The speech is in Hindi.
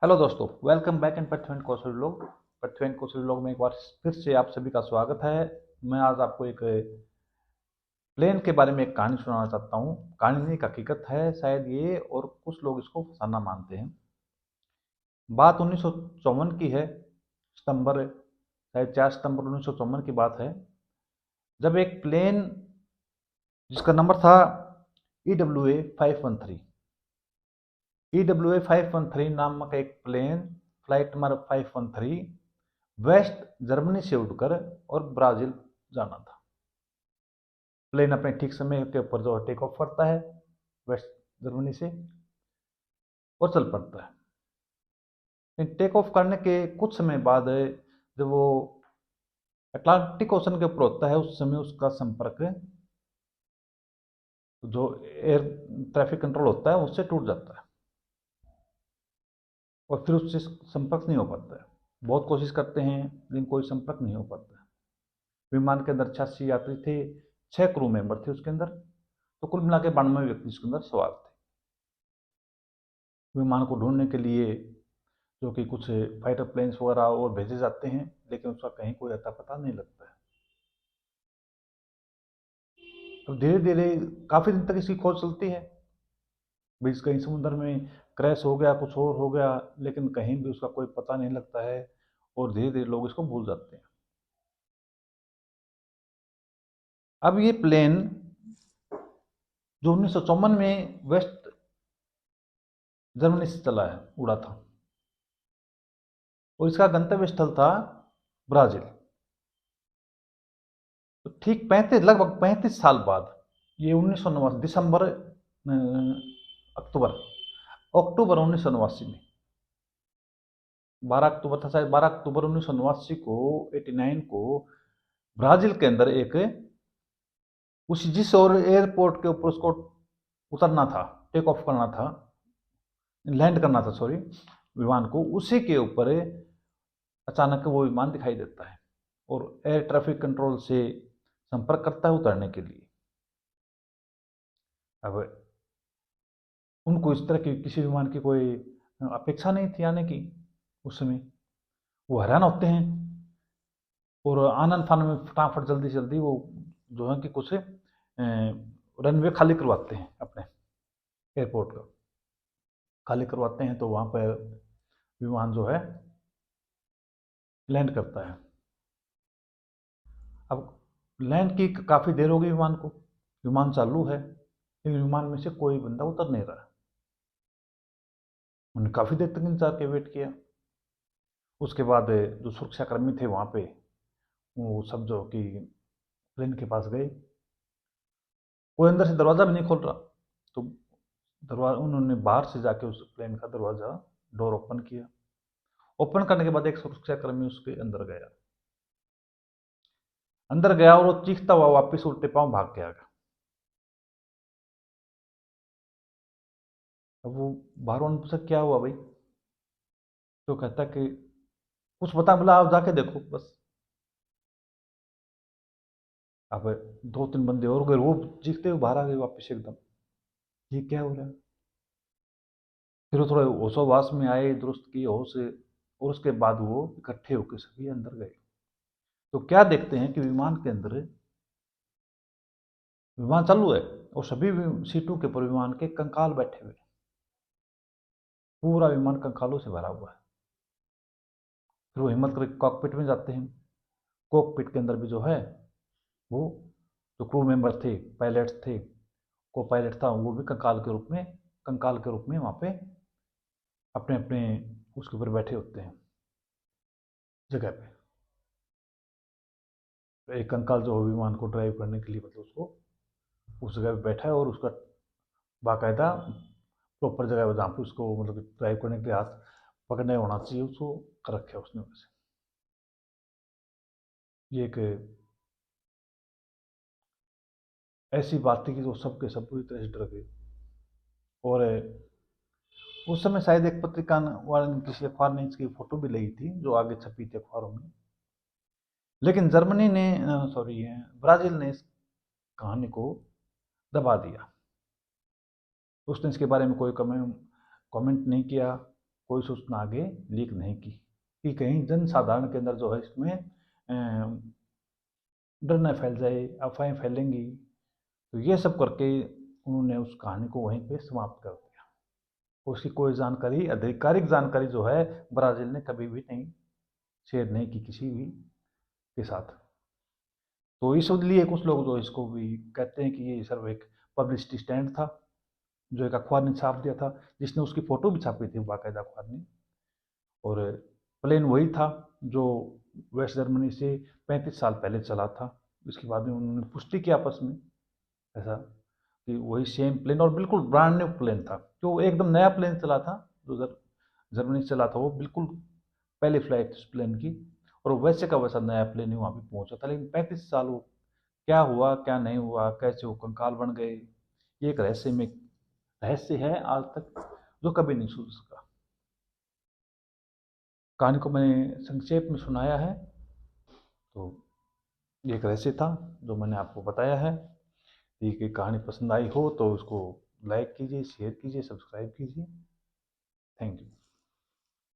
हेलो दोस्तों, welcome back in Prithvi and Kaushal vlog. Prithvi and Kaushal vlog में एक बार फिर से आप सभी का स्वागत है। मैं आज आपको एक प्लेन के बारे में एक कहानी सुनाना चाहता हूँ। कहानी नहीं, एक हकीकत है शायद ये, और कुछ लोग इसको फसाना मानते हैं। बात 1954 की है। सितंबर, शायद 4 सितंबर 1954 की बात है, जब एक प्लेन जिसका नंबर था EWA-513, EWA-513 नामक एक plane, flight number 513, West Germany से उड़कर और ब्राजील जाना था। प्लेन अपने ठीक समय के ऊपर जो टेक ऑफ करता है वेस्ट जर्मनी से और चल पड़ता है। टेक ऑफ करने के कुछ समय बाद जब वो अटलांटिक ओशन के ऊपर होता है, उस समय उसका संपर्क जो एयर ट्रैफिक कंट्रोल होता है उससे टूट जाता है और फिर उससे संपर्क नहीं हो पाता है। बहुत कोशिश करते हैं लेकिन कोई संपर्क नहीं हो पाता है। विमान के अंदर 86 यात्री थे, 6 क्रू मेंबर थे उसके अंदर, तो कुल मिला के 92 व्यक्ति उसके अंदर सवार थे। विमान को ढूंढने के लिए जो कि कुछ फाइटर प्लेन्स वगैरह और भेजे जाते हैं, लेकिन उसका कहीं कोई अता पता नहीं लगता है। तो धीरे धीरे काफ़ी दिन तक इसकी खोज चलती है। बीच कहीं समुद्र में क्रैश हो गया, कुछ और हो गया, लेकिन कहीं भी उसका कोई पता नहीं लगता है और धीरे धीरे लोग इसको भूल जाते हैं। अब ये प्लेन जो 1954 में वेस्ट जर्मनी से चला है, उड़ा था, और इसका गंतव्य स्थल था ब्राजील। तो ठीक 35, लगभग 35 साल बाद, ये 1989 दिसंबर, अक्टूबर अक्टूबर 1989 में, 12 अक्टूबर था शायद, 12 अक्टूबर 1989 को, 89 को, ब्राजील के अंदर एक, उस जिस और एयरपोर्ट के ऊपर उसको उतरना था, टेक ऑफ करना था, लैंड करना था, सॉरी, विमान को, उसी के ऊपर अचानक वो विमान दिखाई देता है और एयर ट्रैफिक कंट्रोल से संपर्क करता है उतरने के लिए। अब उनको इस तरह की किसी विमान की कोई अपेक्षा नहीं थी आने की। उस समय वो हैरान होते हैं और आनन फानन में फटाफट जल्दी जल्दी वो जो है कि कुछ रनवे खाली करवाते हैं, अपने एयरपोर्ट का खाली करवाते हैं, तो वहाँ पर विमान जो है लैंड करता है। अब लैंड की काफ़ी देर हो गई विमान को, विमान चालू है लेकिन विमान में से कोई बंदा उतर नहीं रहा। उन्होंने काफ़ी देर तक इंतजार के वेट किया। उसके बाद जो सुरक्षाकर्मी थे वहाँ पे, वो सब जो कि प्लेन के पास गए, कोई अंदर से दरवाज़ा भी नहीं खोल रहा। तो दरवाजा उन्होंने बाहर से जाके उस प्लेन का दरवाज़ा, डोर ओपन किया। ओपन करने के बाद एक सुरक्षाकर्मी उसके अंदर गया, और वो चीखता हुआ वापस उल्टे पांव भाग के आ गया। अब वो बाहर उन्होंने पूछा क्या हुआ भाई, तो कहता कि कुछ बता, बोला आप जाके देखो बस। अब 2-3 बंदे और गए, वो चीखते हुए बाहर आ गए वापस एकदम, ये क्या हो रहा है। फिर वो थोड़े होशोवास में आए, दुरुस्त की होश, और उसके बाद वो इकट्ठे होकर सभी अंदर गए। तो क्या देखते हैं कि विमान के अंदर, विमान चालू है और सभी सीटों के ऊपर विमान के कंकाल बैठे हुए, पूरा विमान कंकालों से भरा हुआ है। फिर वो हिम्मत करके कॉकपिट में जाते हैं। कॉकपिट के अंदर भी जो है, वो जो क्रू मेंबर थे, पायलट्स थे, को पायलट था, वो भी कंकाल के रूप में वहाँ पे अपने अपने उसके ऊपर बैठे होते हैं, जगह पे। तो एक कंकाल जो विमान को ड्राइव करने के लिए, मतलब उसको उस जगह पे बैठा है, और उसका बाकायदा प्रॉपर जगह है जहाँ पे उसको, मतलब ड्राइव करने के लिए हाथ पकड़ने होना चाहिए, उसको कर रखे उसने वैसे। ये एक ऐसी बात थी कि जो सबके सब पूरी तरह से डर गए। और उस समय शायद एक पत्रिका वाले ने, किसी अखबार ने इसकी फोटो भी ली थी, जो आगे छपी थी अखबारों में। लेकिन जर्मनी ने, सॉरी, ब्राजील ने इस कहानी को दबा दिया। उसने इसके बारे में कोई कमेंट नहीं किया, कोई सूचना आगे लीक नहीं की कि कहीं जनसाधारण के अंदर जो है इसमें डर न फैल जाए, अफवाहें फैलेंगी। तो ये सब करके उन्होंने उस कहानी को वहीं पे समाप्त कर दिया। उसकी कोई जानकारी, आधिकारिक जानकारी जो है ब्राज़ील ने कभी भी नहीं शेयर नहीं की किसी भी के साथ। तो इसलिए कुछ लोग जो इसको भी कहते हैं कि ये सिर्फ एक पब्लिसिटी स्टैंड था, जो एक अखबार ने छाप दिया था, जिसने उसकी फ़ोटो भी छापी थी बाकायदा अखबार ने। और प्लेन वही था जो वेस्ट जर्मनी से 35 साल पहले चला था। इसके बाद में उन्होंने पुष्टि की आपस में ऐसा कि वही सेम प्लेन, और बिल्कुल ब्रांड न्यू प्लेन था, जो एकदम नया प्लेन चला था, जो जर्मनी से चला था, वो बिल्कुल पहली फ्लाइट उस प्लेन की, और वैसे का वैसा नया प्लेन ही वहाँ पे पहुंचा था। लेकिन 35 साल वो क्या हुआ क्या नहीं हुआ, कैसे वो कंकाल बन गए, ये एक रहस्य है आज तक, जो कभी नहीं सुलझ सका। कहानी को मैंने संक्षेप में सुनाया है, तो ये एक रहस्य था जो मैंने आपको बताया है। ये कहानी पसंद आई हो तो उसको लाइक कीजिए, शेयर कीजिए, सब्सक्राइब कीजिए। Thank you.